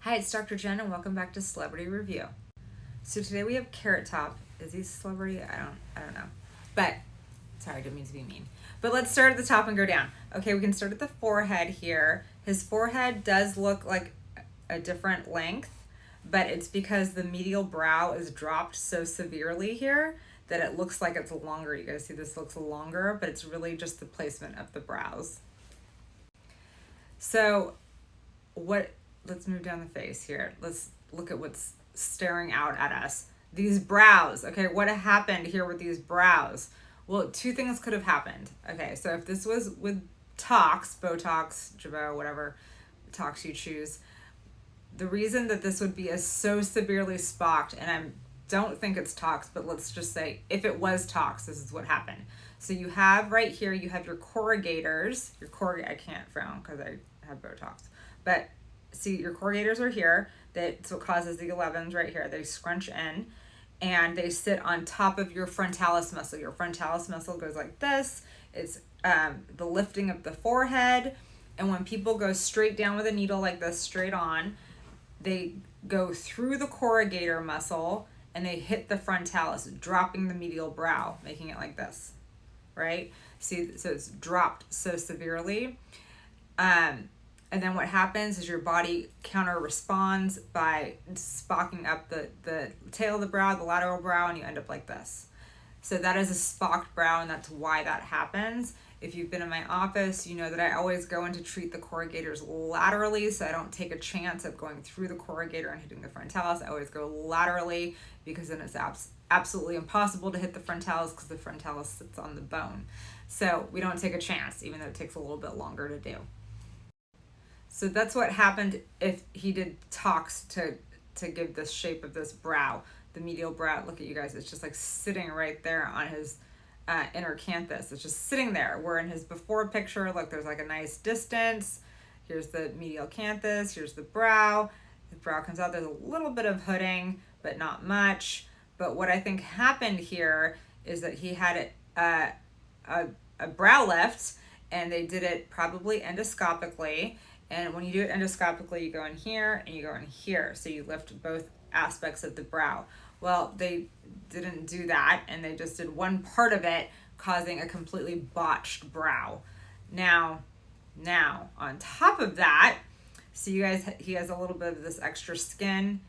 Hi, it's Dr. Jen, and welcome back to Celebrity Review. So today we have Carrot Top. Is he a celebrity? I don't know. But sorry, I didn't mean to be mean. But let's start at the top and go down. Okay, we can start at the forehead here. His forehead does look like a different length, but it's because the medial brow is dropped so severely here that it looks like it's longer. You guys see this looks longer, but it's really just the placement of the brows. So what let's move down the face here. Let's look at what's staring out at us. These brows. Okay, what happened here with these brows? Well, two things could have happened. Okay, so if this was with tox, Botox, Jabot, whatever tox you choose, the reason that this would be as so severely spocked, and I don't think it's tox, but let's just say if it was tox, this is what happened. So you have right here, you have your corrugators. I can't frown because I have Botox, but see your corrugators are here. That's what causes the 11s right here. They scrunch in and they sit on top of your frontalis muscle. Your frontalis muscle goes like this. It's the lifting of the forehead. And when people go straight down with a needle like this, straight on, they go through the corrugator muscle and they hit the frontalis, dropping the medial brow, making it like this, right? See, so it's dropped so severely. And then what happens is your body counter responds by spocking up the tail of the brow, the lateral brow, and you end up like this. So that is a spocked brow, and that's why that happens. If you've been in my office, you know that I always go in to treat the corrugators laterally, so I don't take a chance of going through the corrugator and hitting the frontalis. I always go laterally because then it's absolutely impossible to hit the frontalis because the frontalis sits on the bone. So we don't take a chance, even though it takes a little bit longer to do. So that's what happened if he did tox to give this shape of this brow, the medial brow. Look at you guys, it's just like sitting right there on his inner canthus. It's just sitting there. Where in his before picture, look, there's like a nice distance. Here's the medial canthus, here's the brow. The brow comes out, there's a little bit of hooding, but not much. But what I think happened here is that he had a brow lift, and they did it probably endoscopically. And when you do it endoscopically, you go in here and you go in here. So you lift both aspects of the brow. Well, they didn't do that, and they just did one part of it, causing a completely botched brow. Now, on top of that, so you guys, he has a little bit of this extra skin.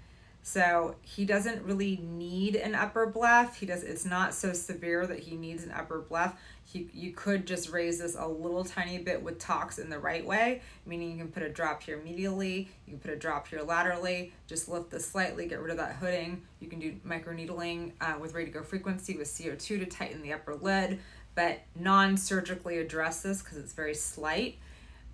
So he doesn't really need an upper bleph. It's not so severe that he needs an upper bleph. You could just raise this a little tiny bit with tox in the right way, meaning you can put a drop here medially, you can put a drop here laterally, just lift this slightly, get rid of that hooding. You can do microneedling with radiograph frequency with CO2 to tighten the upper lid, but non-surgically address this because it's very slight.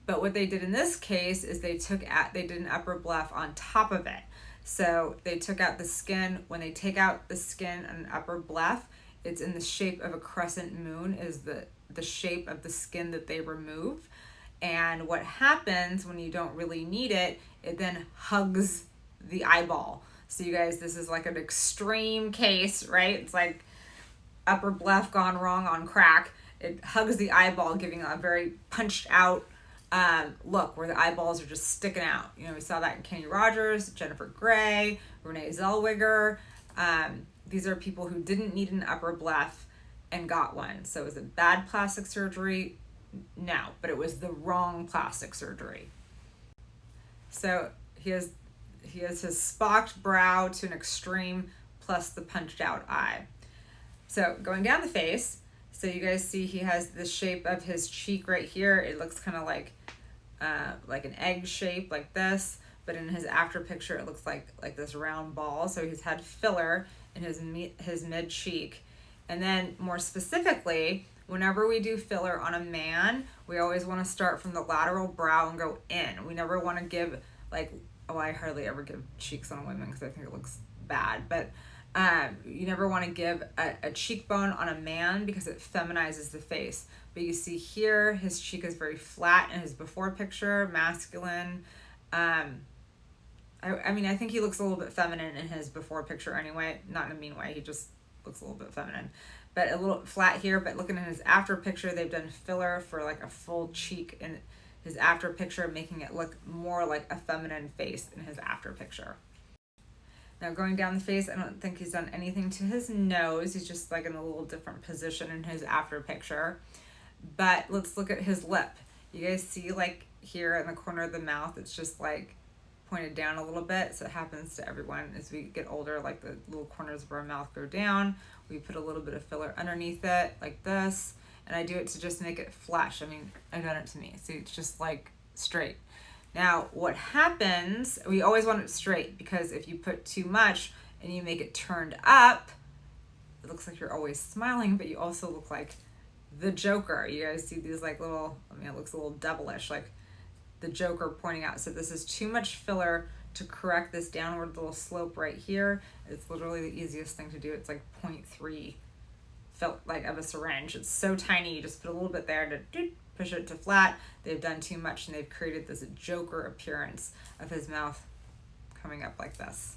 But what they did in this case is they did an upper bleph on top of it. So they took out the skin. When they take out the skin on an upper bleph, it's in the shape of a crescent moon is the shape of the skin that they remove. And what happens when you don't really need it, it then hugs the eyeball. So you guys, this is like an extreme case, right? It's like upper bleph gone wrong on crack. It hugs the eyeball, giving a very punched out look where the eyeballs are just sticking out. You know, we saw that in Kenny Rogers, Jennifer Grey, Renee Zellweger. These are people who didn't need an upper bleph and got one. So is it bad plastic surgery? No, but it was the wrong plastic surgery. So he has his spocked brow to an extreme, plus the punched out eye. So going down the face, so you guys see he has the shape of his cheek right here. It looks kind of like an egg shape like this, but in his after picture it looks like this round ball. So he's had filler in his mid cheek. And then more specifically, whenever we do filler on a man, we always want to start from the lateral brow and go in. We never want to give I hardly ever give cheeks on women because I think it looks bad, but you never want to give a cheekbone on a man because it feminizes the face. But you see here, his cheek is very flat in his before picture, masculine. I think he looks a little bit feminine in his before picture anyway, not in a mean way. He just looks a little bit feminine, but a little flat here. But looking at his after picture, they've done filler for like a full cheek and his after picture, making it look more like a feminine face in his after picture. Now going down the face, I don't think he's done anything to his nose. He's just like in a little different position in his after picture. But let's look at his lip. You guys see like here in the corner of the mouth, it's just like pointed down a little bit. So it happens to everyone as we get older, like the little corners of our mouth go down. We put a little bit of filler underneath it like this. And I do it to just make it flush. I mean, I've done it to me. See, it's just like straight. Now, what happens, we always want it straight, because if you put too much and you make it turned up, it looks like you're always smiling, but you also look like the Joker. You guys see these like little, I mean, it looks a little devilish, like the Joker pointing out. So this is too much filler to correct this downward little slope right here. It's literally the easiest thing to do. It's like 0.3 like of a syringe. It's so tiny, you just put a little bit there to push it to flat. They've done too much and they've created this Joker appearance of his mouth coming up like this.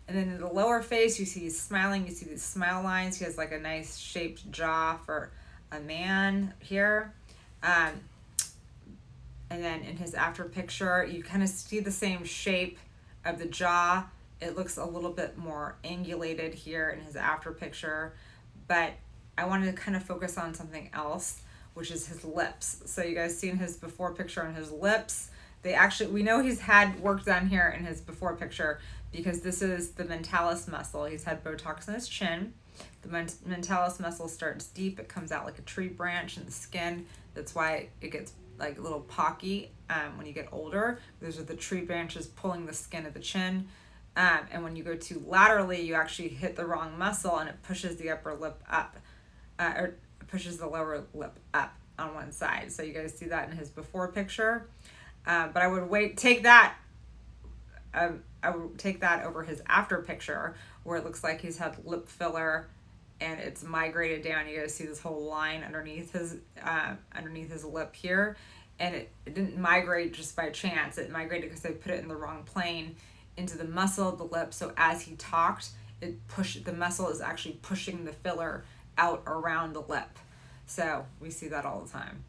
And then in the lower face, you see he's smiling. You see these smile lines. He has like a nice shaped jaw for a man here. And then in his after picture, you kind of see the same shape of the jaw. It looks a little bit more angulated here in his after picture. But I wanted to kind of focus on something else, which is his lips. So you guys seen his before picture on his lips. We know he's had work done here in his before picture, because this is the mentalis muscle. He's had Botox in his chin. The mentalis muscle starts deep. It comes out like a tree branch in the skin. That's why it gets like a little pocky when you get older. Those are the tree branches pulling the skin of the chin. And when you go too laterally, you actually hit the wrong muscle and it pushes the upper lip up, or pushes the lower lip up on one side. So you guys see that in his before picture. But I would take that over his after picture, where it looks like he's had lip filler and it's migrated down. You guys see this whole line underneath his lip here, and it didn't migrate just by chance. It migrated because they put it in the wrong plane into the muscle of the lip. So as he talked, the muscle is actually pushing the filler out around the lip. So we see that all the time.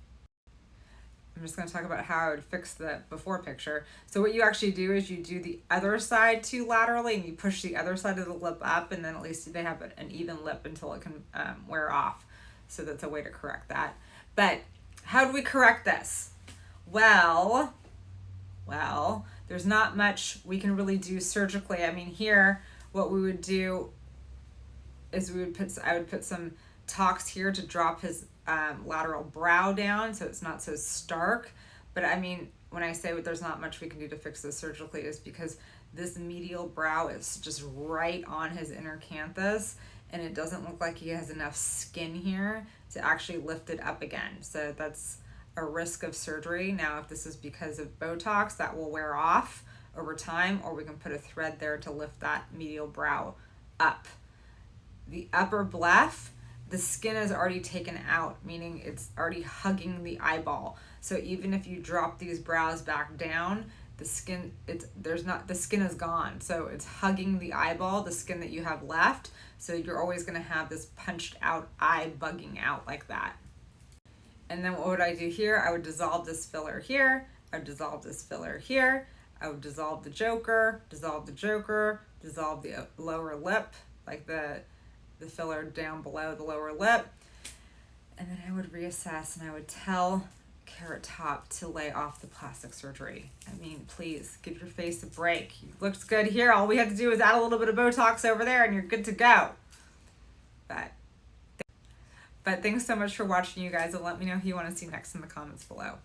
I'm just going to talk about how I would fix the before picture. So what you actually do is you do the other side too laterally, and you push the other side of the lip up, and then at least they have an even lip until it can wear off. So that's a way to correct that. But how do we correct this? Well, there's not much we can really do surgically. I mean, here, what we would do is I would put some Tox here to drop his lateral brow down so it's not so stark. But I mean, when I say there's not much we can do to fix this surgically, is because this medial brow is just right on his inner canthus, and it doesn't look like he has enough skin here to actually lift it up again. So that's a risk of surgery. Now, if this is because of Botox, that will wear off over time, or we can put a thread there to lift that medial brow up. The upper bleph, the skin is already taken out, meaning it's already hugging the eyeball. So even if you drop these brows back down, the skin is gone. So it's hugging the eyeball, the skin that you have left. So you're always going to have this punched out eye bugging out like that. And then what would I do here? I would dissolve this filler here. I would dissolve this filler here. I would dissolve the Joker, dissolve the lower lip, like the filler down below the lower lip. And then I would reassess, and I would tell Carrot Top to lay off the plastic surgery. I mean, please give your face a break. It looks good here. All we have to do is add a little bit of Botox over there and you're good to go. But thanks so much for watching, you guys, and let me know who you want to see next in the comments below.